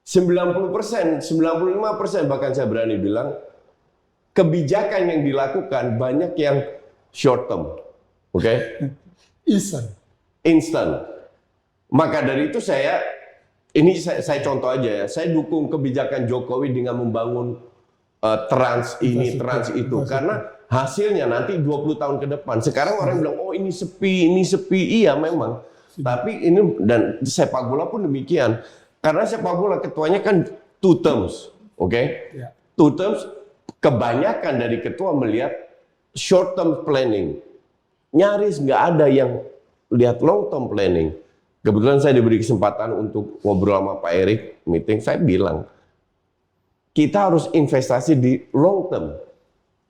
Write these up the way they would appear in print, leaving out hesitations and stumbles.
90%, 95% bahkan saya berani bilang, kebijakan yang dilakukan banyak yang short term, oke? Instant. Maka dari itu saya contoh aja ya, saya dukung kebijakan Jokowi dengan membangun trans ini, trans itu, karena hasilnya nanti 20 tahun ke depan. Sekarang orang bilang, oh ini sepi, iya memang. Tapi ini, dan sepak bola pun demikian. Karena sepak bola ketuanya kan 2 terms, oke? 2 terms, kebanyakan dari ketua melihat short term planning. Nyaris nggak ada yang lihat long term planning. Kebetulan saya diberi kesempatan untuk ngobrol sama Pak Erik, meeting, saya bilang, kita harus investasi di long term.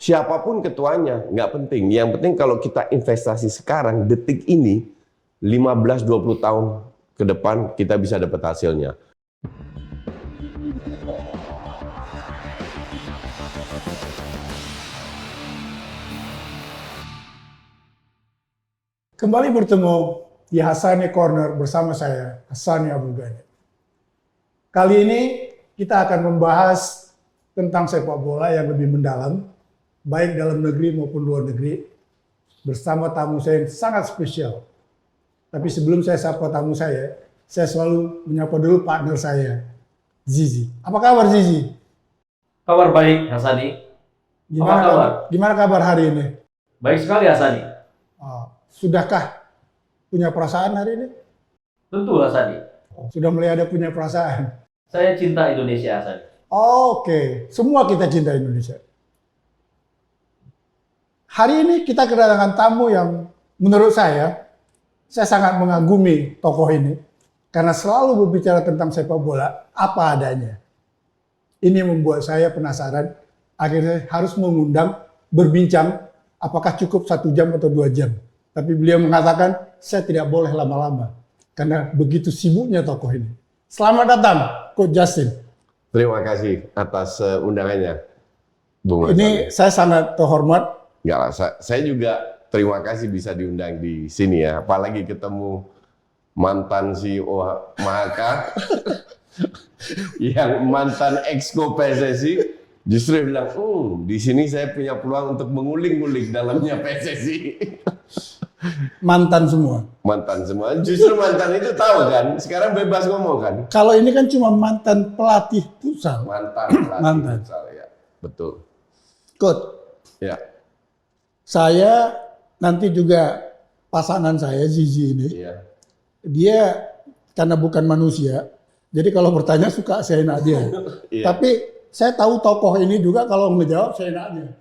Siapapun ketuanya, nggak penting. Yang penting kalau kita investasi sekarang, detik ini, 15-20 tahun ke depan kita bisa dapat hasilnya. Kembali bertemu di Hassani Corner bersama saya, Hassani Abdul Ghani. Kali ini kita akan membahas tentang sepak bola yang lebih mendalam, baik dalam negeri maupun luar negeri, bersama tamu saya yang sangat spesial. Tapi sebelum saya sapa tamu saya selalu menyapa dulu partner saya, Zizi. Apa kabar Zizi? Kabar baik, Hassani. Gimana kabar hari ini? Baik sekali, Hassani. Sudahkah punya perasaan hari ini? Tentu, Hassani. Sudah mulai ada punya perasaan? Saya cinta Indonesia, Hassani. Oke. Semua kita cinta Indonesia. Hari ini kita kedatangan tamu yang menurut saya sangat mengagumi tokoh ini. Karena selalu berbicara tentang sepak bola apa adanya. Ini membuat saya penasaran, akhirnya harus mengundang, berbincang, apakah cukup 1 jam atau 2 jam. Tapi beliau mengatakan, saya tidak boleh lama-lama. Karena begitu sibuknya tokoh ini. Selamat datang, Coach Justin. Terima kasih atas undangannya, Bung Ini Hassani. saya sangat terhormat. Enggak lah, saya juga terima kasih bisa diundang di sini ya. Apalagi ketemu mantan CEO Mahaka, yang mantan exco PSSI, justru bilang, di sini saya punya peluang untuk mengulik-ngulik dalamnya PSSI. Mantan semua. Mantan semua, justru mantan itu tahu kan, sekarang bebas ngomong kan. Kalau ini kan cuma mantan pelatih futsal. Mantan. Ya, betul. Coach, Ya. saya nanti juga pasangan saya, Zizi ini, Iya. dia karena bukan manusia, jadi kalau bertanya suka seenak dia. Iya. Tapi saya tahu tokoh ini juga kalau menjawab seenaknya.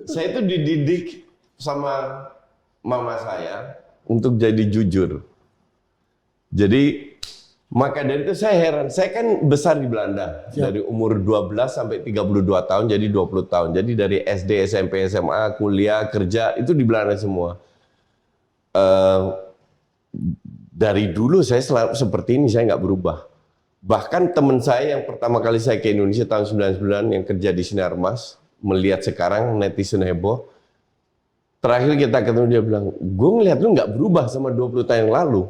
Saya itu dididik sama mama saya untuk jadi jujur. Jadi maka dari itu saya heran. Saya kan besar di Belanda. Siap. Dari umur 12 sampai 32 tahun jadi 20 tahun. Jadi dari SD, SMP, SMA, kuliah, kerja itu di Belanda semua. Dari dulu saya selalu seperti ini, saya nggak berubah. Bahkan teman saya yang pertama kali saya ke Indonesia tahun 99 yang kerja di Sinarmas, melihat sekarang netizen heboh. Terakhir kita ketemu dia bilang, gue ngeliat lu nggak berubah sama 20 tahun yang lalu.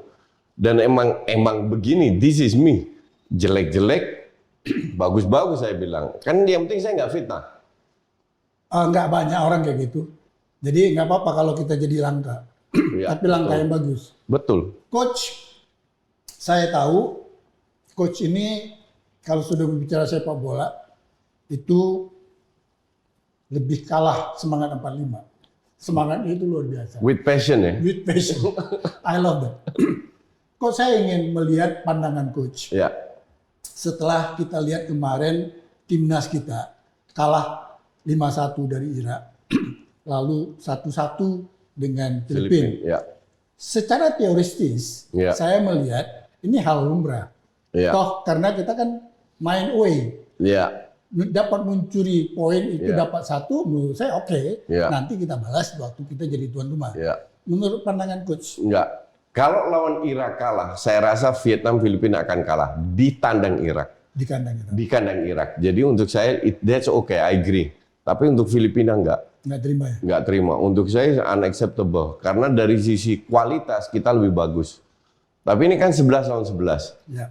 Dan emang begini, this is me. Jelek-jelek, bagus-bagus saya bilang. Kan yang penting saya nggak fitnah. Nggak banyak orang kayak gitu. Jadi nggak apa-apa kalau kita jadi langka. Ya, Tapi langka betul. yang bagus. Betul. Coach, saya tahu Coach ini kalau sudah berbicara sepak bola itu lebih kalah semangat 45. Semangatnya itu luar biasa. With passion ya. With passion. I love that. Coach, saya ingin melihat pandangan Coach. Ya. Setelah kita lihat kemarin timnas kita kalah 5-1 dari Irak. Lalu 1-1 dengan Filipina. Ya. Secara teoretis, Ya. saya melihat ini hal lumrah. Ya. Toh karena kita kan main away, Ya. dapat mencuri poin itu Ya. dapat 1, menurut saya oke. Ya. Nanti kita balas waktu kita jadi tuan rumah. Ya. Menurut pandangan Coach, Enggak. Kalau lawan Irak kalah, saya rasa Vietnam, Filipina akan kalah di tandang Irak. di kandang kita Di kandang Irak. Jadi untuk saya, that's okay, I agree. Tapi untuk Filipina enggak. nggak terima ya. Nggak terima. Untuk saya unacceptable. Karena dari sisi kualitas kita lebih bagus. Tapi ini kan 11 lawan 11. Ya.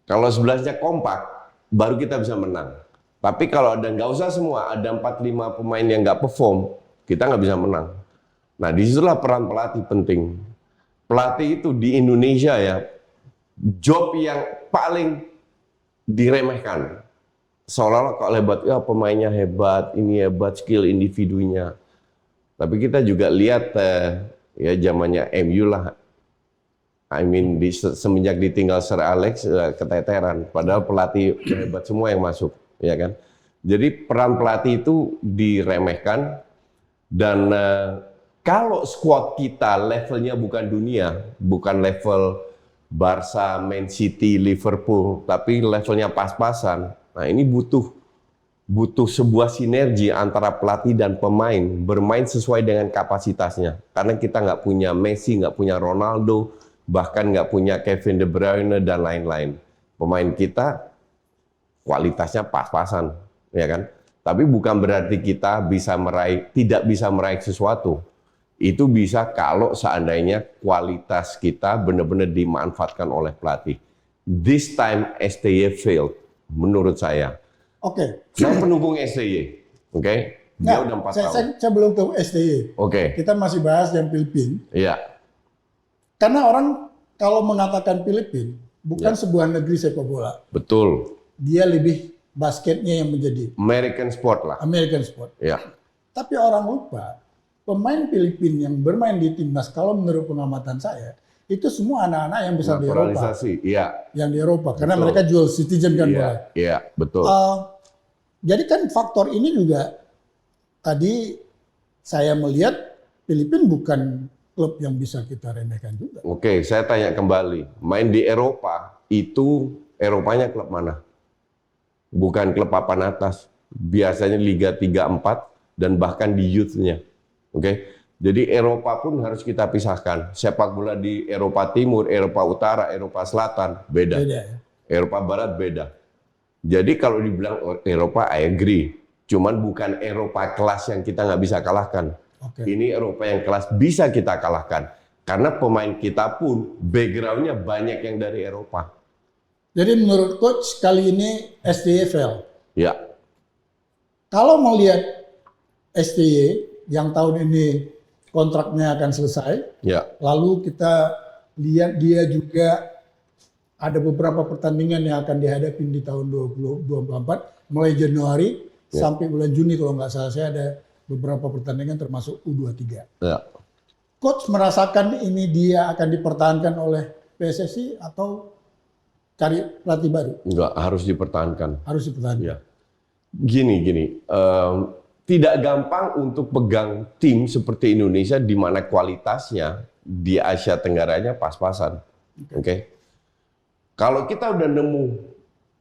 Kalau 11-nya kompak, baru kita bisa menang. Tapi kalau ada nggak usah semua, ada 4-5 pemain yang nggak perform, kita nggak bisa menang. Nah, disitulah peran pelatih penting. Pelatih itu di Indonesia ya, job yang paling diremehkan. Seolah-olah kalau hebat, ya pemainnya hebat, ini hebat, skill individunya. Tapi kita juga lihat ya zamannya MU lah. I mean, semenjak ditinggal Sir Alex keteteran. Padahal pelatih hebat semua yang masuk, ya kan? Jadi peran pelatih itu diremehkan dan kalau squad kita levelnya bukan dunia, bukan level Barca, Man City, Liverpool, tapi levelnya pas-pasan. Nah, ini butuh sebuah sinergi antara pelatih dan pemain bermain sesuai dengan kapasitasnya. Karena kita nggak punya Messi, nggak punya Ronaldo, bahkan nggak punya Kevin De Bruyne dan lain-lain. Pemain kita kualitasnya pas-pasan, ya kan? Tapi bukan berarti kita tidak bisa meraih sesuatu. Itu bisa kalau seandainya kualitas kita benar-benar dimanfaatkan oleh pelatih. This time STY failed, menurut saya. Oke. Saya pendukung STY, oke? Dia udah 4 tahun. Saya belum ke STY. Oke. Kita masih bahas yang Filipina. Iya. Karena orang kalau mengatakan Filipina bukan sebuah negeri sepak bola. Betul. Dia lebih basketnya yang menjadi American sport lah. American sport. Iya. Tapi orang lupa pemain Filipina yang bermain di timnas, kalau menurut pengamatan saya, itu semua anak-anak yang besar di Eropa. Naturalisasi, iya. Yang di Eropa, karena Betul. mereka dual citizen kan. Iya, iya, betul. Jadi kan faktor ini juga, tadi saya melihat Filipina bukan klub yang bisa kita remehkan juga. Oke, saya tanya kembali. Main di Eropa, itu Eropanya klub mana? Bukan klub papan atas. Biasanya Liga 3-4 dan bahkan di youth-nya. Oke, jadi Eropa pun harus kita pisahkan. Sepak bola di Eropa Timur, Eropa Utara, Eropa Selatan beda. Beda ya? Eropa Barat beda. Jadi kalau dibilang Eropa, I agree. Cuman bukan Eropa kelas yang kita nggak bisa kalahkan. Oke. Ini Eropa yang kelas bisa kita kalahkan. Karena pemain kita pun background-nya banyak yang dari Eropa. Jadi menurut coach kali ini STY fail. Ya, Kalau melihat STY yang tahun ini kontraknya akan selesai, ya, lalu kita lihat dia juga ada beberapa pertandingan yang akan dihadapi di tahun 2024, mulai Januari sampai bulan Juni kalau nggak salah saya ada beberapa pertandingan termasuk U23. ya. Coach merasakan ini dia akan dipertahankan oleh PSSI atau cari pelatih baru? Enggak, harus dipertahankan. Harus dipertahankan. Ya. Gini. Tidak gampang untuk pegang tim seperti Indonesia di mana kualitasnya di Asia Tenggaranya pas-pasan. Oke. Kalau kita udah nemu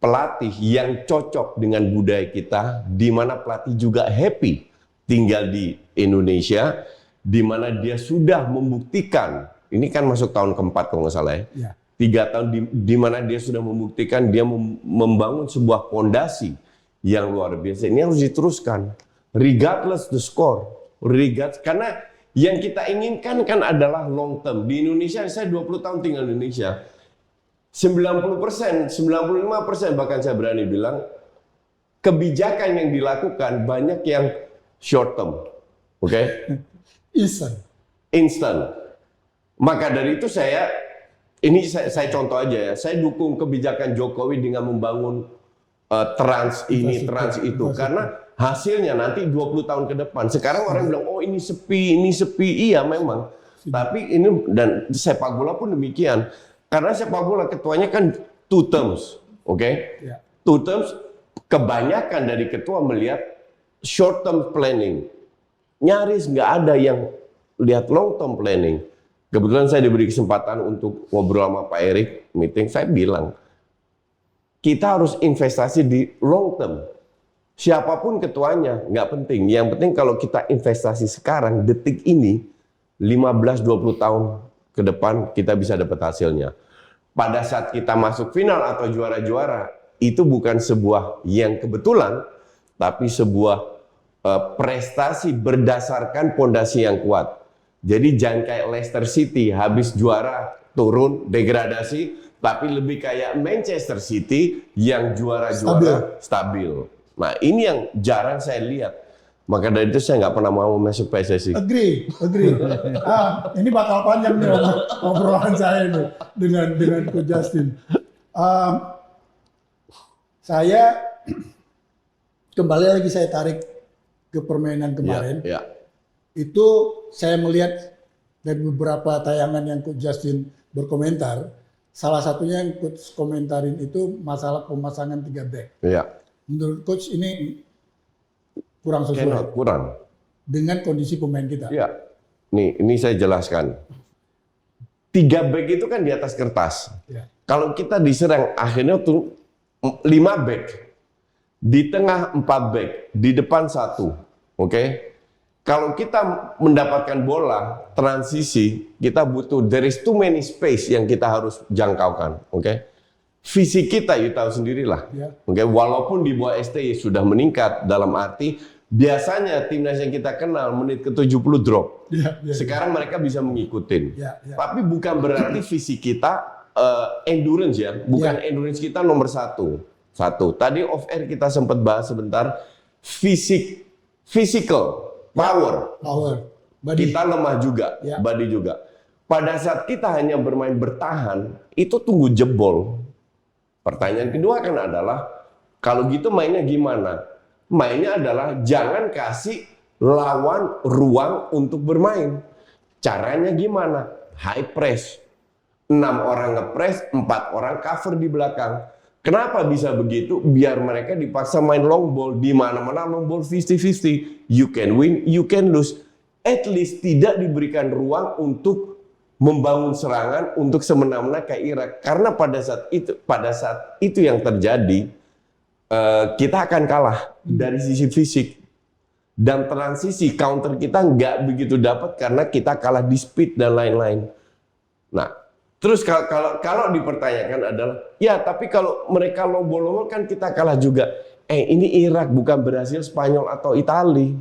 pelatih yang cocok dengan budaya kita, di mana pelatih juga happy tinggal di Indonesia, di mana dia sudah membuktikan, ini kan masuk tahun keempat kalau nggak salah ya. 3 tahun di mana dia sudah membuktikan dia membangun sebuah fondasi yang luar biasa. Ini harus diteruskan. Regardless the score, karena yang kita inginkan kan adalah long term. Di Indonesia, saya 20 tahun tinggal di Indonesia, 90%, 95% bahkan saya berani bilang, kebijakan yang dilakukan banyak yang short term, oke? Instant. Maka dari itu saya contoh aja ya, saya dukung kebijakan Jokowi dengan membangun trans itu, karena hasilnya nanti 20 tahun ke depan. Sekarang orang bilang, oh ini sepi. Iya memang. Tapi ini, dan sepak bola pun demikian. Karena sepak bola ketuanya kan 2 terms. Oke? 2 terms, kebanyakan dari ketua melihat short term planning. Nyaris nggak ada yang lihat long term planning. Kebetulan saya diberi kesempatan untuk ngobrol sama Pak Erik, meeting, saya bilang, kita harus investasi di long term. Siapapun ketuanya, nggak penting. Yang penting kalau kita investasi sekarang, detik ini, 15-20 tahun ke depan kita bisa dapat hasilnya. Pada saat kita masuk final atau juara-juara, itu bukan sebuah yang kebetulan, tapi sebuah prestasi berdasarkan fondasi yang kuat. Jadi jangan kayak Leicester City, habis juara, turun, degradasi, tapi lebih kayak Manchester City yang juara-juara stabil. Nah, ini yang jarang saya lihat. Maka dari itu saya nggak pernah mau masuk PSSI. Agree. Ini bakal panjang nih obrolan saya nih dengan Coach Justin. Saya kembali lagi saya tarik ke permainan kemarin. Ya. Itu saya melihat dari beberapa tayangan yang Coach Justin berkomentar. Salah satunya yang Coach komentarin itu masalah pemasangan 3 back. Ya. Menurut Coach ini kurang sesuai Kurang. dengan kondisi pemain kita. Ya. Ini saya jelaskan. 3 back itu kan di atas kertas. Ya. Kalau kita diserang akhirnya tuh 5 back. Di tengah 4 back, di depan 1. Oke? Kalau kita mendapatkan bola transisi, kita butuh there is too many space yang kita harus jangkaukan. Oke? Fisik kita, you tahu sendirilah. Ya. Oke, walaupun di bawah STI sudah meningkat dalam arti biasanya timnas yang kita kenal menit ke-70 drop. Ya. Sekarang mereka bisa mengikutin. Ya. Tapi bukan berarti fisik kita endurance ya, bukan endurance kita nomor 1. Tadi off air kita sempat bahas sebentar physical power. Body. Kita lemah juga, body juga. Pada saat kita hanya bermain bertahan, itu tunggu jebol. Pertanyaan kedua kan adalah, kalau gitu mainnya gimana? Mainnya adalah jangan kasih lawan ruang untuk bermain. Caranya gimana? High press. 6 orang ngepres, 4 orang cover di belakang. Kenapa bisa begitu? Biar mereka dipaksa main long ball. Di mana-mana long ball 50-50. You can win, you can lose. At least tidak diberikan ruang untuk membangun serangan untuk semena-mena kayak Irak. Karena pada saat itu yang terjadi, kita akan kalah dari sisi fisik. Dan transisi counter kita nggak begitu dapat karena kita kalah di speed dan lain-lain. Nah, terus kalau dipertanyakan adalah, ya tapi kalau mereka lombol-lombol kan kita kalah juga. Ini Irak bukan Brasil, Spanyol atau Itali,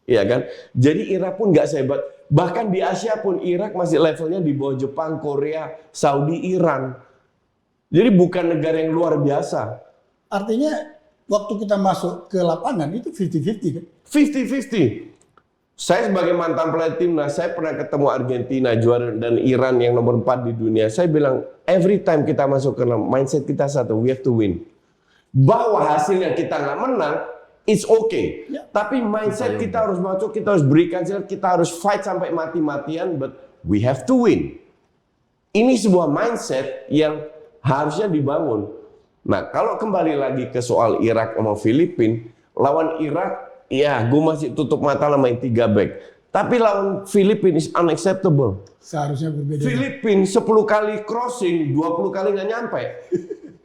ya kan? Jadi Irak pun nggak sehebat. Bahkan di Asia pun Irak masih levelnya di bawah Jepang, Korea, Saudi, Iran. Jadi bukan negara yang luar biasa. Artinya waktu kita masuk ke lapangan itu 50-50 kan? 50-50. Saya sebagai mantan pelatih timnas, saya pernah ketemu Argentina juara dan Iran yang nomor 4 di dunia. Saya bilang, every time kita masuk ke mindset kita satu, we have to win. Bahwa hasilnya kita nggak menang, it's okay. Ya. Tapi mindset kita harus masuk, kita harus berikan, kita harus fight sampai mati-matian, but we have to win. Ini sebuah mindset yang harusnya dibangun. Nah, kalau kembali lagi ke soal Irak sama Filipina, lawan Irak, ya gue masih tutup mata lah main 3 back. Tapi lawan Filipina is unacceptable. Seharusnya berbeda. Filipina 10 kali crossing, 20 kali nggak nyampe.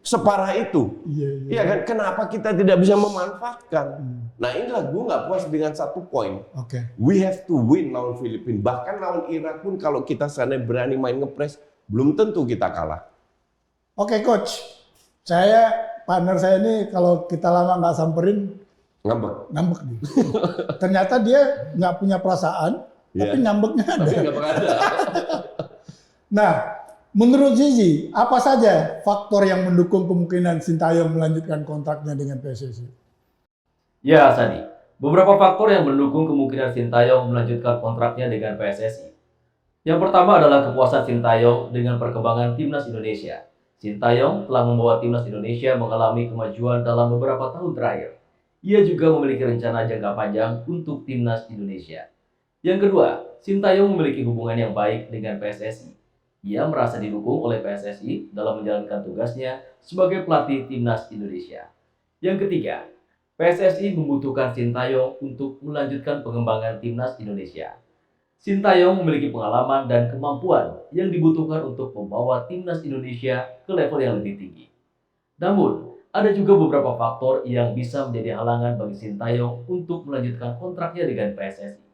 Separah itu. Iya kan? Kenapa kita tidak bisa memanfaatkan? Nah inilah gue nggak puas dengan 1 poin. We have to win lawan Filipina. Bahkan lawan Irak pun kalau kita sana berani main ngepres, belum tentu kita kalah. Oke, Coach. Partner saya ini kalau kita lama nggak samperin, ngambek. Ternyata dia nggak punya perasaan, tapi ngambeknya ada. Nah, menurut Zizi, apa saja faktor yang mendukung kemungkinan Sintayong melanjutkan kontraknya dengan PSSI? Ya, Sadi. Beberapa faktor yang mendukung kemungkinan Sintayong melanjutkan kontraknya dengan PSSI. Yang pertama adalah kepuasan Sintayong dengan perkembangan timnas Indonesia. Sintayong telah membawa timnas Indonesia mengalami kemajuan dalam beberapa tahun terakhir. Ia juga memiliki rencana jangka panjang untuk timnas Indonesia. Yang kedua, Sintayong memiliki hubungan yang baik dengan PSSI. Ia merasa didukung oleh PSSI dalam menjalankan tugasnya sebagai pelatih timnas Indonesia. Yang ketiga, PSSI membutuhkan Sintayong untuk melanjutkan pengembangan timnas Indonesia. Sintayong memiliki pengalaman dan kemampuan yang dibutuhkan untuk membawa timnas Indonesia ke level yang lebih tinggi. Namun, ada juga beberapa faktor yang bisa menjadi halangan bagi Sintayong untuk melanjutkan kontraknya dengan PSSI.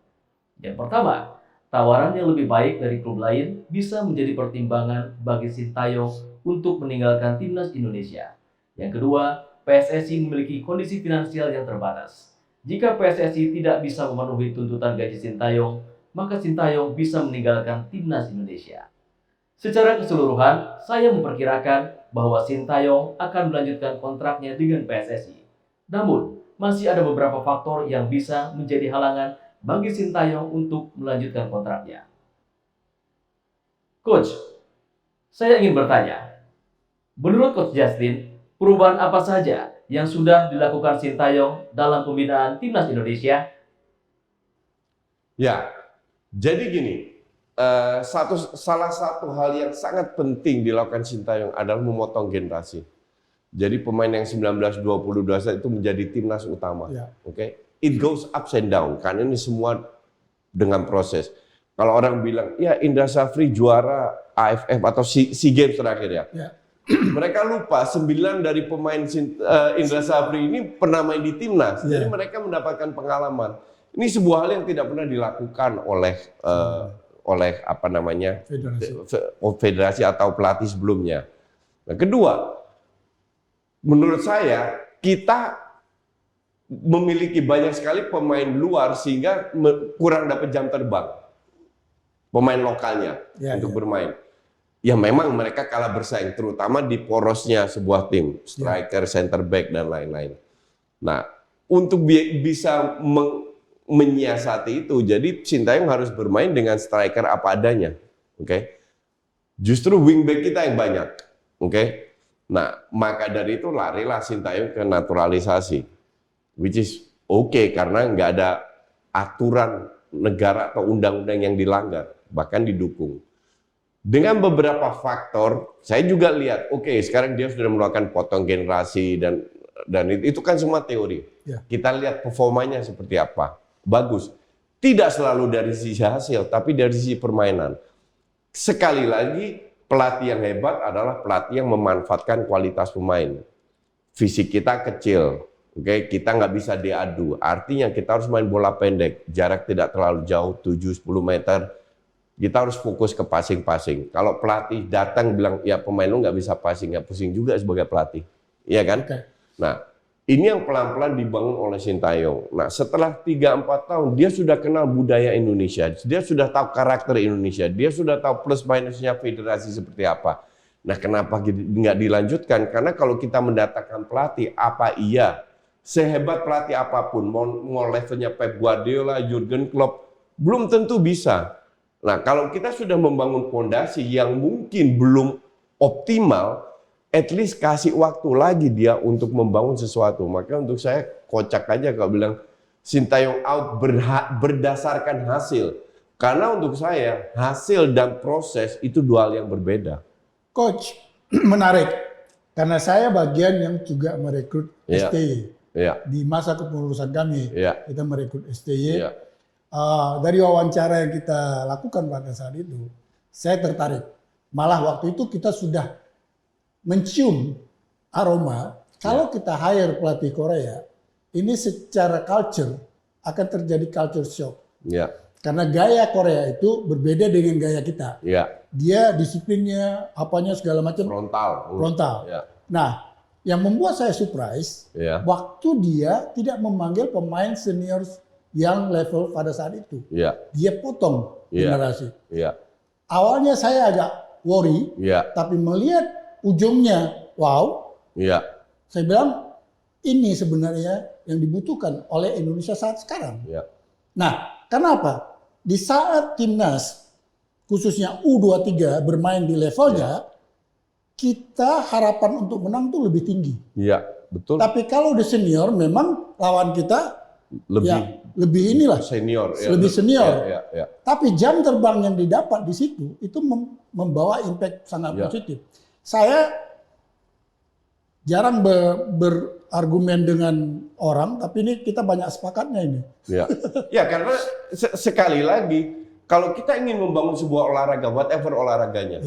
Yang pertama, tawaran yang lebih baik dari klub lain bisa menjadi pertimbangan bagi Sintayong untuk meninggalkan timnas Indonesia. Yang kedua, PSSI memiliki kondisi finansial yang terbatas. Jika PSSI tidak bisa memenuhi tuntutan gaji Sintayong, maka Sintayong bisa meninggalkan timnas Indonesia. Secara keseluruhan, saya memperkirakan bahwa Sintayong akan melanjutkan kontraknya dengan PSSI. Namun, masih ada beberapa faktor yang bisa menjadi halangan bagi Sintayong untuk melanjutkan kontraknya. Coach, saya ingin bertanya, menurut Coach Justin, perubahan apa saja yang sudah dilakukan Sintayong dalam pembinaan timnas Indonesia? Ya, jadi gini, salah satu hal yang sangat penting dilakukan Sintayong adalah memotong generasi. Jadi pemain yang 19-22 itu menjadi timnas utama. Ya. Oke, it goes ups and down karena ini semua dengan proses. Kalau orang bilang, ya Indra Safri juara AFF atau SEA Games terakhir ya. Ya. Mereka lupa 9 dari pemain Indra Safri ini pernah main di timnas. Ya. Jadi mereka mendapatkan pengalaman. Ini sebuah hal yang tidak pernah dilakukan oleh apa namanya federasi atau pelatih sebelumnya. Nah, kedua, menurut saya kita memiliki banyak sekali pemain luar sehingga kurang dapat jam terbang pemain lokalnya untuk bermain. Ya memang mereka kalah bersaing, terutama di porosnya sebuah tim, striker, center back dan lain-lain. Nah, untuk bisa menyiasati itu, jadi Sintayong harus bermain dengan striker apa adanya, oke? Justru wingback kita yang banyak, oke? Nah, maka dari itu larilah Sintayong ke naturalisasi, which is oke karena nggak ada aturan negara atau undang-undang yang dilanggar, bahkan didukung. Dengan beberapa faktor, saya juga lihat, oke, sekarang dia sudah melakukan potong generasi dan itu kan semua teori. Ya. Kita lihat performanya seperti apa. Bagus. Tidak selalu dari sisi hasil, tapi dari sisi permainan. Sekali lagi, pelatih yang hebat adalah pelatih yang memanfaatkan kualitas pemain. Fisik kita kecil, oke, kita nggak bisa diadu. Artinya kita harus main bola pendek, jarak tidak terlalu jauh, 7-10 meter. Kita harus fokus ke passing-passing. Kalau pelatih datang bilang, ya pemain lu nggak bisa passing, ya pusing juga sebagai pelatih. Iya kan? Okay. Nah, ini yang pelan-pelan dibangun oleh Sintayong. Nah, setelah 3-4 tahun, dia sudah kenal budaya Indonesia. Dia sudah tahu karakter Indonesia. Dia sudah tahu plus minusnya federasi seperti apa. Nah, kenapa nggak dilanjutkan? Karena kalau kita mendatangkan pelatih, apa iya? Sehebat pelatih apapun, mau levelnya Pep Guardiola, Jurgen Klopp, belum tentu bisa. Nah, kalau kita sudah membangun fondasi yang mungkin belum optimal, at least kasih waktu lagi dia untuk membangun sesuatu. Maka untuk saya kocak aja kalau bilang Sintayong out berdasarkan hasil. Karena untuk saya hasil dan proses itu dua hal yang berbeda. Coach, menarik. Karena saya bagian yang juga merekrut STY. Ya. Di masa kepengurusan kami, kita merekrut STY. Ya. Dari wawancara yang kita lakukan pada saat itu, saya tertarik. Malah waktu itu kita sudah mencium aroma, kalau kita hire pelatih Korea, ini secara culture akan terjadi culture shock. Ya. Karena gaya Korea itu berbeda dengan gaya kita. Ya. Dia disiplinnya, apanya segala macam frontal. Ya. Nah, yang membuat saya surprise, waktu dia tidak memanggil pemain senior yang level pada saat itu. Dia potong generasi. Awalnya saya agak worry, tapi melihat ujungnya, wow. Saya bilang, ini sebenarnya yang dibutuhkan oleh Indonesia saat sekarang. Nah, kenapa? Di saat timnas, khususnya U23 bermain di levelnya, kita harapan untuk menang tuh lebih tinggi. Betul. Tapi kalau di senior, memang lawan kita lebih inilah senior, lebih senior. Ya. Tapi jam terbang yang didapat di situ itu membawa impact sangat positif. Saya jarang berargumen dengan orang, tapi ini kita banyak sepakatnya ini. Ya karena sekali lagi kalau kita ingin membangun sebuah olahraga, whatever olahraganya,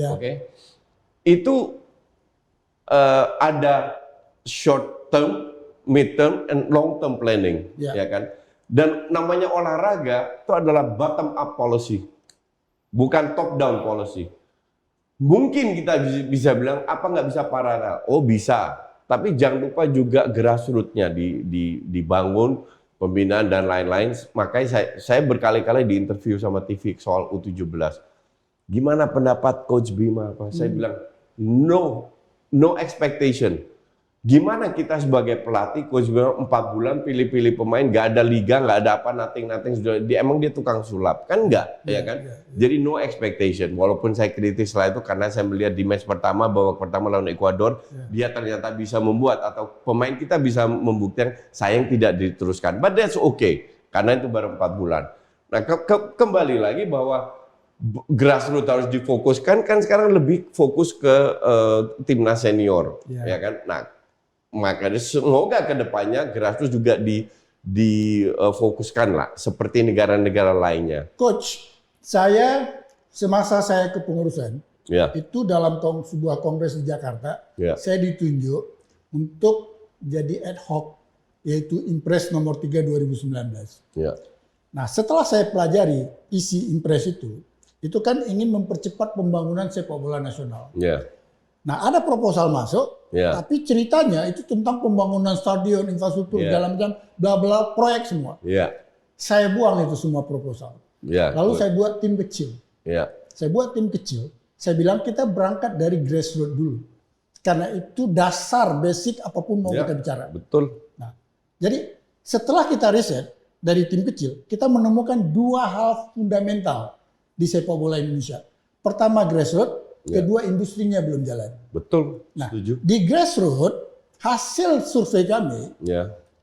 itu ada short term, mid term, and long term planning, ya kan? Dan namanya olahraga itu adalah bottom up policy, bukan top down policy. Mungkin kita bisa bilang apa nggak bisa paralel? Oh bisa, tapi jangan lupa juga grassroots-nya dibangun, pembinaan dan lain-lain. Makanya saya berkali-kali diinterview sama TV soal U17. gimana pendapat Coach Bima? Saya bilang, no expectation. Gimana kita sebagai pelatih, Coach Bima 4 bulan pilih-pilih pemain, nggak ada liga, nggak ada apa, nothing, emang dia tukang sulap? Kan nggak, ya kan? Jadi no expectation. Walaupun saya kritis setelah itu karena saya melihat di match pertama, babak pertama lawan Ekuador, dia ternyata bisa membuat, atau pemain kita bisa membuktikan, sayang tidak diteruskan. But that's okay, karena itu baru 4 bulan. Nah, kembali lagi bahwa grassroots harus difokuskan, kan sekarang lebih fokus ke timnas senior, ya kan? Nah, makanya semoga kedepannya grassroots juga difokuskan lah, seperti negara-negara lainnya. Coach, semasa saya kepengurusan, itu dalam sebuah kongres di Jakarta, saya ditunjuk untuk jadi ad hoc, yaitu Impres nomor 3 2019. Nah, setelah saya pelajari isi Impres itu kan ingin mempercepat pembangunan sepak bola nasional. Nah, ada proposal masuk, tapi ceritanya itu tentang pembangunan stadion, infrastruktur, segala macam, bla bla, proyek semua. Saya buang itu semua proposal. Lalu saya buat tim kecil. Saya bilang kita berangkat dari grassroots dulu. Karena itu dasar, basic apapun mau kita bicara. Betul. Nah, jadi setelah kita riset dari tim kecil, kita menemukan 2 hal fundamental di sepak bola Indonesia. Pertama grassroots, kedua industrinya belum jalan. Betul. Nah, setuju. di grassroots hasil survei kami,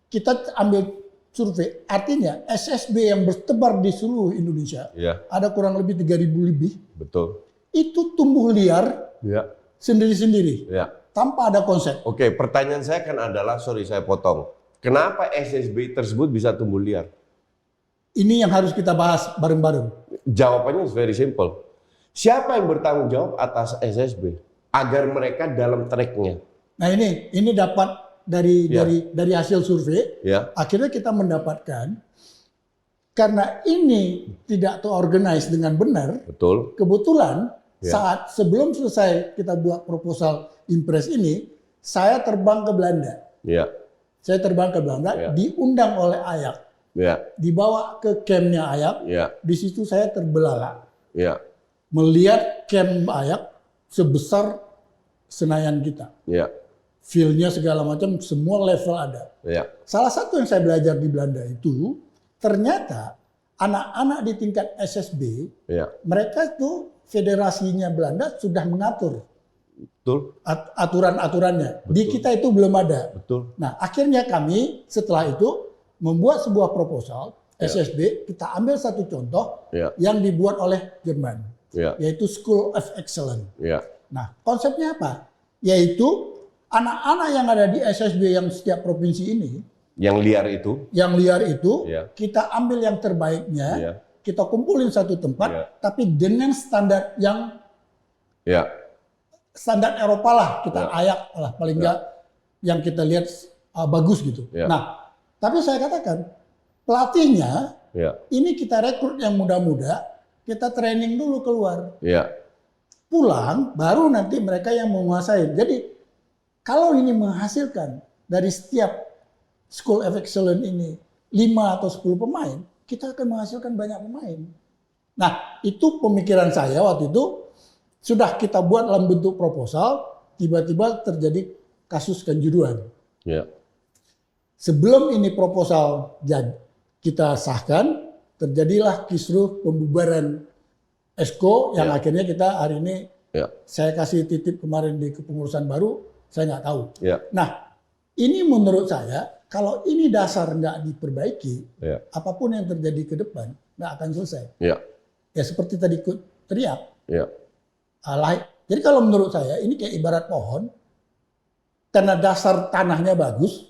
kita ambil survei, artinya SSB yang bertebar di seluruh Indonesia, ada kurang lebih 3.000 lebih. Betul. Itu tumbuh liar sendiri-sendiri, tanpa ada konsep. Oke, pertanyaan saya kan adalah, sorry saya potong, kenapa SSB tersebut bisa tumbuh liar? Ini yang harus kita bahas bareng-bareng. Jawabannya very simple. Siapa yang bertanggung jawab atas SSB agar mereka dalam tracknya? Nah, ini dapat dari hasil survei. Akhirnya kita mendapatkan, karena ini tidak terorganize dengan benar. Betul. Kebetulan saat sebelum selesai kita buat proposal Impres ini, saya terbang ke Belanda. Saya terbang ke Belanda, diundang oleh Ajax. Dibawa ke campnya Ajax. Di situ saya terbelalak. Melihat camp Ajax sebesar Senayan kita. Feel-nya segala macam, semua level ada. Salah satu yang saya belajar di Belanda itu, ternyata anak-anak di tingkat SSB, mereka itu federasinya Belanda sudah mengatur aturan-aturannya. Di kita itu belum ada. Nah, akhirnya kami setelah itu membuat sebuah proposal SSB, kita ambil satu contoh yang dibuat oleh Jerman. Yaitu School of Excellence. Nah, konsepnya apa? Yaitu anak-anak yang ada di SSB yang setiap provinsi ini, yang liar itu, kita ambil yang terbaiknya, kita kumpulin satu tempat, tapi dengan standar yang standar Eropa lah, kita ayak lah, paling enggak yang kita lihat bagus gitu. Nah, tapi saya katakan pelatihnya ini kita rekrut yang muda-muda. Kita training dulu keluar. Pulang, baru nanti mereka yang menguasai. Jadi, kalau ini menghasilkan dari setiap School of Excellence ini 5 atau 10 pemain, kita akan menghasilkan banyak pemain. Nah, itu pemikiran saya waktu itu. Sudah kita buat dalam bentuk proposal, tiba-tiba terjadi kasus Kanjuruhan. Sebelum ini proposal kita sahkan, terjadilah kisruh pembubaran Esko yang akhirnya kita hari ini saya kasih titip kemarin di kepengurusan baru, saya nggak tahu. Nah, ini menurut saya kalau ini dasar nggak diperbaiki, apapun yang terjadi ke depan nggak akan selesai. Ya seperti tadi teriak. Jadi kalau menurut saya ini kayak ibarat pohon, karena dasar tanahnya bagus,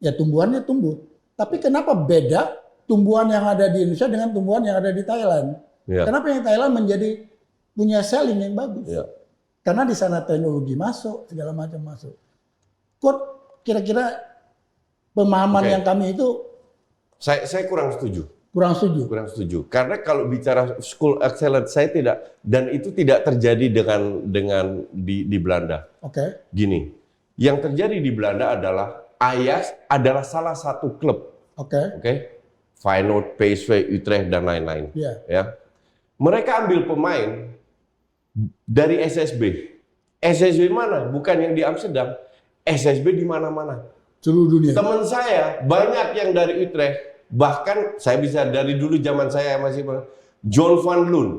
ya tumbuhannya tumbuh. Tapi kenapa beda tumbuhan yang ada di Indonesia dengan tumbuhan yang ada di Thailand? Kenapa yang Thailand punya selling yang bagus? Karena di sana teknologi masuk, segala macam masuk. Kok kira-kira pemahaman yang kami itu? Saya kurang setuju. Kurang setuju. Karena kalau bicara school excellence, saya tidak, dan itu tidak terjadi dengan di Belanda. Gini, yang terjadi di Belanda adalah Ajax adalah salah satu klub. Feyenoord, PSV, Utrecht dan lain-lain. Mereka ambil pemain dari SSB. SSB mana? Bukan yang di Amsterdam. SSB di mana-mana. Seluruh dunia. Teman saya banyak yang dari Utrecht. Bahkan saya bisa dari dulu zaman saya masih John van Loon,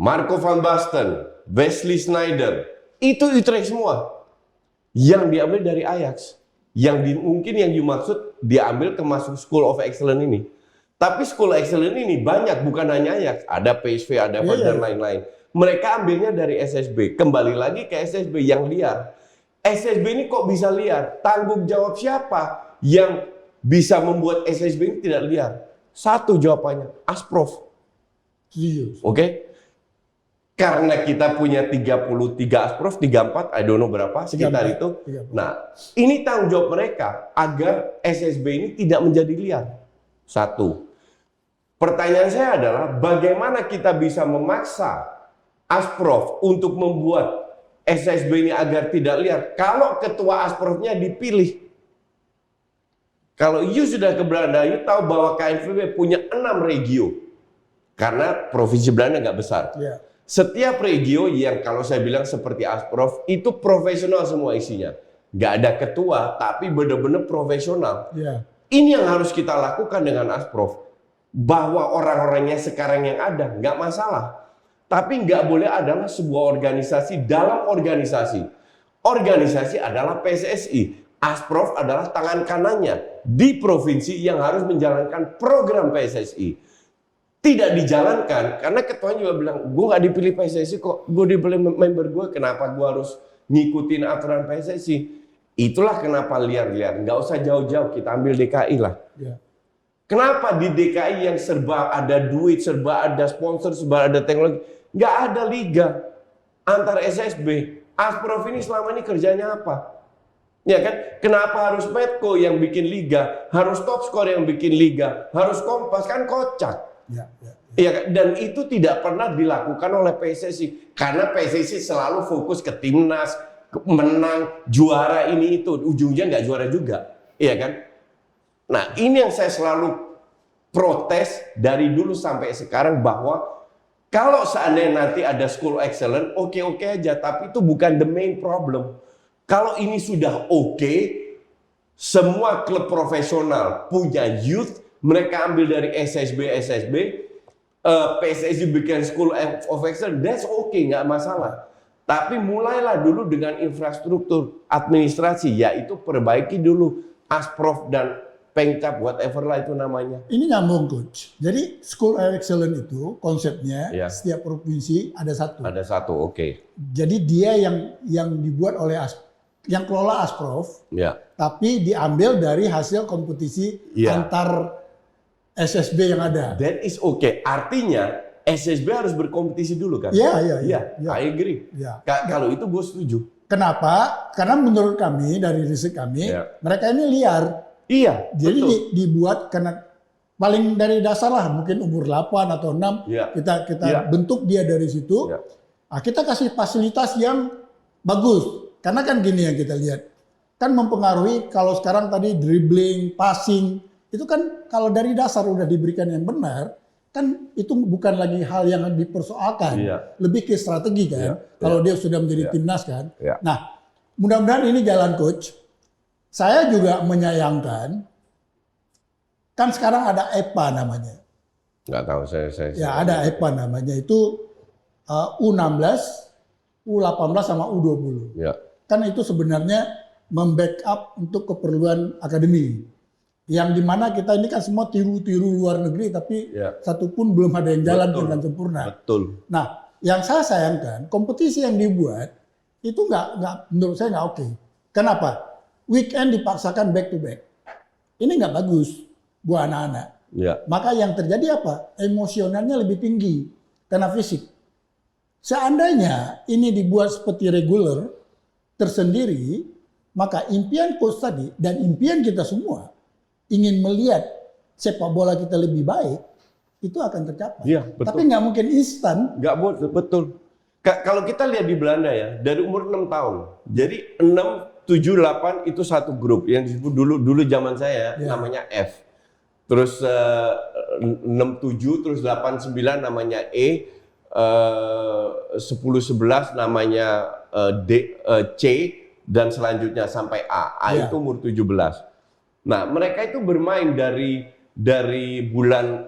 Marco van Basten, Wesley Sneijder. Itu Utrecht semua. Yang diambil dari Ajax. Mungkin yang dimaksud diambil ke masuk School of Excellence ini. Tapi School of Excellence ini banyak, bukan hanya Ajax. Ada PSV, ada dan lain-lain. Mereka ambilnya dari SSB. Kembali lagi ke SSB yang liar. SSB ini kok bisa liar? Tanggung jawab siapa yang bisa membuat SSB ini tidak liar? Satu jawabannya, Asprof. Oke? Karena kita punya 33 Asprof, 34, I don't know berapa, sekitar 34. itu. Nah, ini tanggung jawab mereka agar SSB ini tidak menjadi liar. Satu. Pertanyaan saya adalah, bagaimana kita bisa memaksa Asprof untuk membuat SSB ini agar tidak liar kalau ketua Asprofnya dipilih? Kalau you sudah ke Belanda, you tahu bahwa KNVB punya 6 regio. Karena provinsi Belanda nggak besar. Ya. Setiap regio yang kalau saya bilang seperti Asprof, itu profesional semua isinya. Nggak ada ketua, tapi benar-benar profesional. Ya. Ini yang harus kita lakukan dengan Asprof. Bahwa orang-orangnya sekarang yang ada, nggak masalah. Tapi nggak boleh adalah sebuah organisasi dalam organisasi. Organisasi adalah PSSI. Asprof adalah tangan kanannya di provinsi yang harus menjalankan program PSSI. Tidak dijalankan karena ketuanya juga bilang, gue nggak dipilih PSSI kok, gue dipilih member gue, kenapa gue harus ngikutin aturan PSSI? Itulah kenapa liar-liar. Nggak usah jauh-jauh, kita ambil DKI lah. Ya. Kenapa di DKI yang serba ada duit, serba ada sponsor, serba ada teknologi, nggak ada liga antar SSB? Asprof ini selama ini kerjanya apa? Ya kan? Kenapa harus Medco yang bikin liga, harus Top Score yang bikin liga, harus Kompas? Kan kocak. Ya. Ya kan? Dan itu tidak pernah dilakukan oleh PSSI karena PSSI selalu fokus ke timnas, menang, juara ini itu, ujungnya nggak juara juga, iya kan? Nah, ini yang saya selalu protes dari dulu sampai sekarang, bahwa kalau seandainya nanti ada School Excellence, oke-oke aja, tapi itu bukan the main problem. Kalau ini sudah oke, semua klub profesional punya youth, mereka ambil dari SSB, PSSI bikin School of Excellence, that's okay, nggak masalah. Tapi mulailah dulu dengan infrastruktur administrasi, yaitu perbaiki dulu Asprof dan Pengcap, whatever lah itu namanya. Ini nyambung, Coach. Jadi School of Excellence itu konsepnya Ya. setiap provinsi ada satu. Ada satu, oke. Jadi dia yang dibuat oleh yang kelola Asprof, Ya. tapi diambil dari hasil kompetisi Ya. antar SSB yang ada. That is okay. Artinya SSB harus berkompetisi dulu kan? Iya. I agree. Ya. Kalau itu gue setuju. Kenapa? Karena menurut kami, dari riset kami, Ya. mereka ini liar. Iya, Jadi betul. dibuat karena paling dari dasar lah, mungkin umur 8 atau 6, Ya. kita Ya. bentuk dia dari situ. Ya. Nah, kita kasih fasilitas yang bagus. Karena kan gini yang kita lihat, kan mempengaruhi kalau sekarang tadi dribbling, passing, itu kan kalau dari dasar udah diberikan yang benar, kan itu bukan lagi hal yang dipersoalkan, Iya. lebih ke strategi kan. Iya. Kalau dia sudah menjadi Iya. timnas kan. Iya. Nah, mudah-mudahan ini jalan, Coach. Saya juga menyayangkan, kan sekarang ada EPA namanya. Nggak tahu saya. Ya ada EPA namanya, itu U16, U18 sama U20. Ya. Kan itu sebenarnya membackup untuk keperluan akademi. Yang dimana kita ini kan semua tiru-tiru luar negeri, tapi Ya. satu pun belum ada yang jalan Betul. dengan sempurna. Betul. Nah, yang saya sayangkan, kompetisi yang dibuat itu nggak menurut saya nggak oke. Kenapa? Weekend dipaksakan back to back. Ini nggak bagus buat anak-anak. Ya. Maka yang terjadi apa? Emosionalnya lebih tinggi karena fisik. Seandainya ini dibuat seperti regular, tersendiri, maka impian coach tadi dan impian kita semua ingin melihat sepak bola kita lebih baik, itu akan tercapai. Iya, betul. Tapi nggak mungkin instan. Nggak betul. Kalau kita lihat di Belanda ya, dari umur 6 tahun. Jadi 6, 7, 8 itu satu grup yang disebut dulu zaman saya Ya. namanya F. Terus 6, 7, terus 8, 9 namanya E, 10-11 namanya C dan selanjutnya sampai A. A Ya. itu umur 17. Nah, mereka itu bermain dari bulan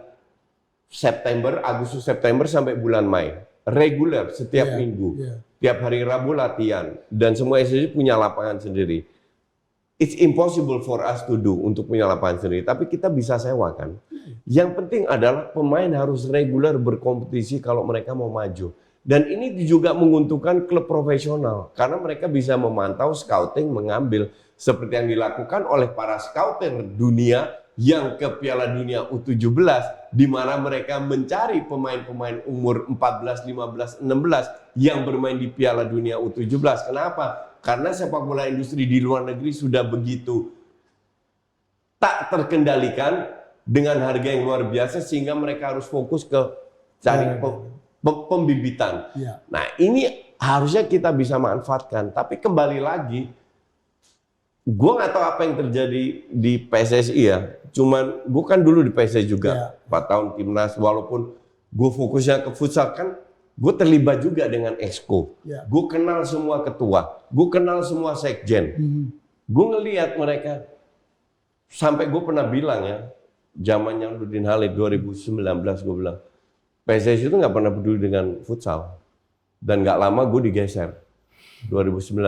September, Agustus September sampai bulan Mei. Reguler setiap Iya, minggu. iya. Tiap hari Rabu latihan dan semua SSI punya lapangan sendiri. It's impossible for us to do untuk punya lapangan sendiri, tapi kita bisa sewakan. Yang penting adalah pemain harus reguler berkompetisi kalau mereka mau maju. Dan ini juga menguntungkan klub profesional karena mereka bisa memantau scouting, mengambil seperti yang dilakukan oleh para scouter dunia yang ke Piala Dunia U17 di mana mereka mencari pemain-pemain umur 14, 15, 16 yang bermain di Piala Dunia U17. Kenapa? Karena sepak bola industri di luar negeri sudah begitu tak terkendalikan dengan harga yang luar biasa sehingga mereka harus fokus ke cari pembibitan. Ya. Nah, ini harusnya kita bisa manfaatkan. Tapi kembali lagi, gue nggak tahu apa yang terjadi di PSSI ya. Cuman gue kan dulu di PSSI juga, 4 tahun timnas. Walaupun gue fokusnya ke futsal kan, gue terlibat juga dengan Exco. Ya. Gue kenal semua ketua, gue kenal semua sekjen. Gue ngelihat mereka, sampai gue pernah bilang ya, zamannya Nurdin Halid 2019 gue bilang, PSSI itu nggak pernah peduli dengan futsal. Dan nggak lama gue digeser. 2019,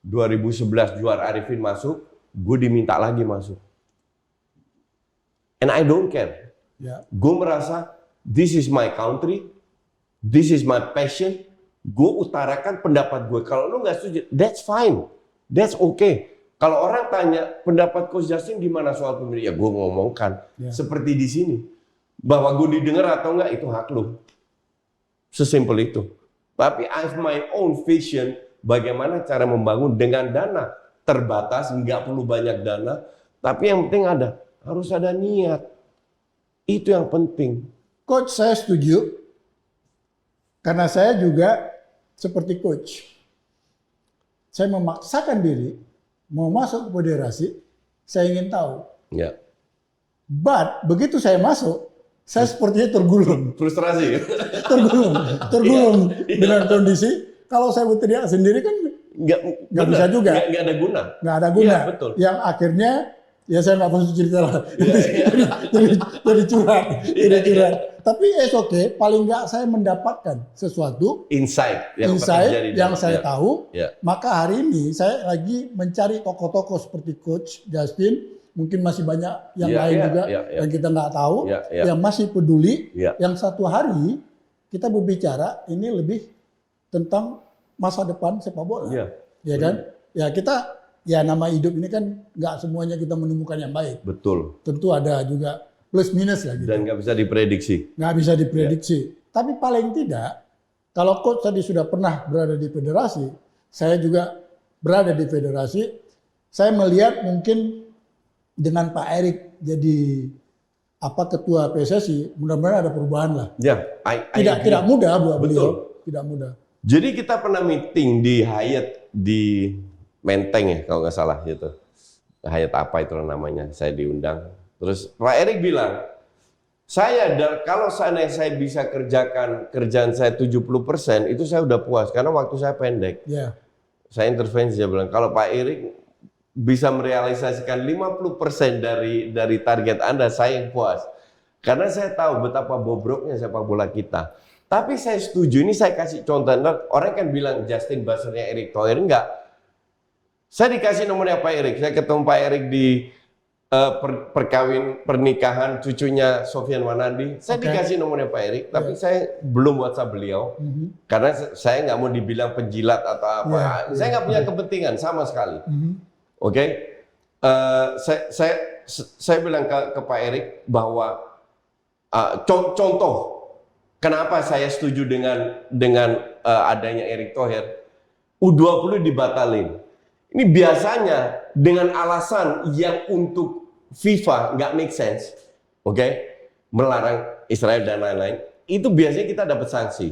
2011 juara Arifin masuk, gue diminta lagi masuk. And I don't care. Ya. Gue merasa, this is my country, this is my passion. Gue utarakan pendapat gue. Kalau lu nggak setuju, that's fine, that's okay. Kalau orang tanya pendapat Coach Justin gimana soal pemilih, ya gue ngomongkan seperti di sini. Bahwa gue didengar atau enggak itu hak lu. Sesimpel itu. Tapi I have my own vision bagaimana cara membangun dengan dana terbatas, nggak perlu banyak dana. Tapi yang penting harus ada niat. Itu yang penting. Coach, saya setuju. Karena saya juga seperti coach. Saya memaksakan diri mau masuk ke federasi, saya ingin tahu. Ya. But begitu saya masuk, saya sepertinya tergulung. Frustrasi. Tergulung dengan kondisi. Kalau saya berteriak sendiri kan nggak bisa juga. Nggak ada guna. Nggak ada guna. Iya, betul. Yang akhirnya ya saya nggak mau cerita lah. jadi curhat. Tapi okay. Paling nggak saya mendapatkan sesuatu Insight yang saya tahu. Ya. Maka hari ini saya lagi mencari tokoh-tokoh seperti Coach Justin. Mungkin masih banyak yang lain juga yang kita nggak tahu, yang masih peduli, yang satu hari kita berbicara ini lebih tentang masa depan sepak bola, ya kan? Ya kita, ya nama hidup ini kan nggak semuanya kita menemukan yang baik. Betul. Tentu ada juga plus minus lah gitu. Dan nggak bisa diprediksi. Nggak bisa diprediksi. Tapi paling tidak, kalau Coach tadi sudah pernah berada di federasi, saya juga berada di federasi, saya melihat mungkin dengan Pak Erik jadi ketua PSSI, mudah-mudahan ada perubahan lah. Ya, Tidak mudah buat beliau, tidak mudah. Jadi kita pernah meeting di Hyatt di Menteng ya kalau nggak salah gitu. Hyatt apa itu namanya, saya diundang. Terus Pak Erik bilang, kalau saya bisa kerjakan kerjaan saya 70%, itu saya udah puas karena waktu saya pendek. Ya. Saya intervensi, dia bilang, kalau Pak Erik bisa merealisasikan 50% dari target Anda, saya yang puas. Karena saya tahu betapa bobroknya sepak bola kita. Tapi saya setuju, ini saya kasih contoh. Orang kan bilang Justin Buzzer-nya Erick Thohir, enggak. Saya dikasih nomornya Pak Erik. Saya ketemu Pak Erik di pernikahan cucunya Sofyan Wanandi. Saya dikasih nomornya Pak Erik, tapi saya belum WhatsApp beliau. Karena saya nggak mau dibilang penjilat atau apa. Saya nggak punya kepentingan sama sekali. Oke, saya bilang ke Pak Erik bahwa contoh kenapa saya setuju dengan adanya Erick Thohir, U20 dibatalin. Ini biasanya dengan alasan yang untuk FIFA nggak make sense, oke, melarang Israel dan lain-lain. Itu biasanya kita dapat sanksi.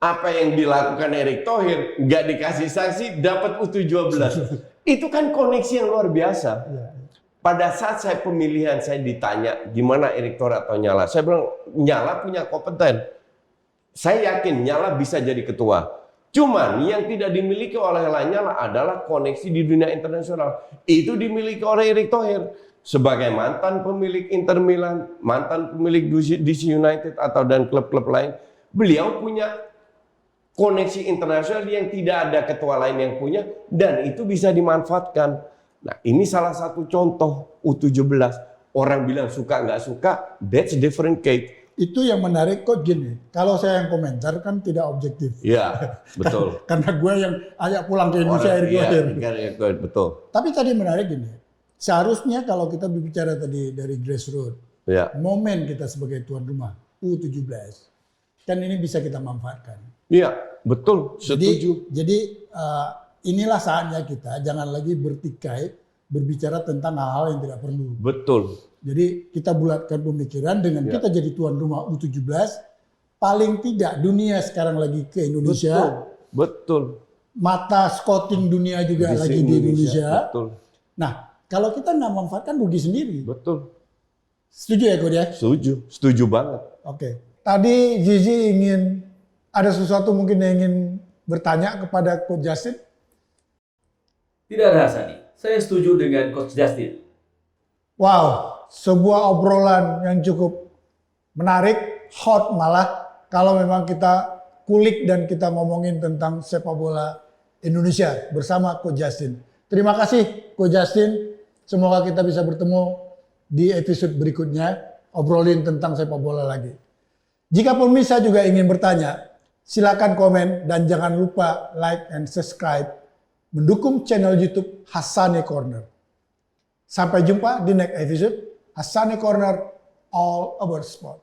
Apa yang dilakukan Erick Thohir nggak dikasih sanksi, dapat U17. Itu kan koneksi yang luar biasa. Pada saat saya pemilihan, saya ditanya gimana Erick Thohir atau Nyala. Saya bilang Nyala punya kompeten. Saya yakin Nyala bisa jadi ketua. Cuman yang tidak dimiliki oleh Lanyala adalah koneksi di dunia internasional. Itu dimiliki oleh Erick Thohir sebagai mantan pemilik Inter Milan, mantan pemilik DC United atau dan klub-klub lain. Beliau punya koneksi internasional yang tidak ada ketua lain yang punya dan itu bisa dimanfaatkan. Nah, ini salah satu contoh U17. Orang bilang suka nggak suka, that's different case. Itu yang menarik kok gini, kalau saya yang komentar kan tidak objektif. Iya, betul. Karena gue yang ajak pulang ke Indonesia Erick Thohir. Iya, betul. Tapi tadi menarik gini, seharusnya kalau kita berbicara tadi dari grassroots, Ya. momen kita sebagai tuan rumah U17, kan ini bisa kita manfaatkan. Iya, betul. Setuju. Jadi inilah saatnya kita jangan lagi bertikai berbicara tentang hal-hal yang tidak perlu. Betul. Jadi kita bulatkan pemikiran dengan kita jadi tuan rumah U17, paling tidak dunia sekarang lagi ke Indonesia. Betul. Mata scouting dunia juga lagi di Indonesia. Betul. Nah, kalau kita nggak manfaatkan rugi sendiri. Betul. Setuju ya, Coach ya? Setuju banget. Oke. Tadi Zizi ingin ada sesuatu mungkin yang ingin bertanya kepada Coach Justin. Tidak ada, Sani. Saya setuju dengan Coach Justin. Wow, sebuah obrolan yang cukup menarik, hot malah kalau memang kita kulik dan kita ngomongin tentang sepak bola Indonesia bersama Coach Justin. Terima kasih Coach Justin. Semoga kita bisa bertemu di episode berikutnya, obrolin tentang sepak bola lagi. Jika pemirsa juga ingin bertanya, silakan komen dan jangan lupa like and subscribe, mendukung channel YouTube Hassani Corner. Sampai jumpa di next episode Hassani Corner All About Sport.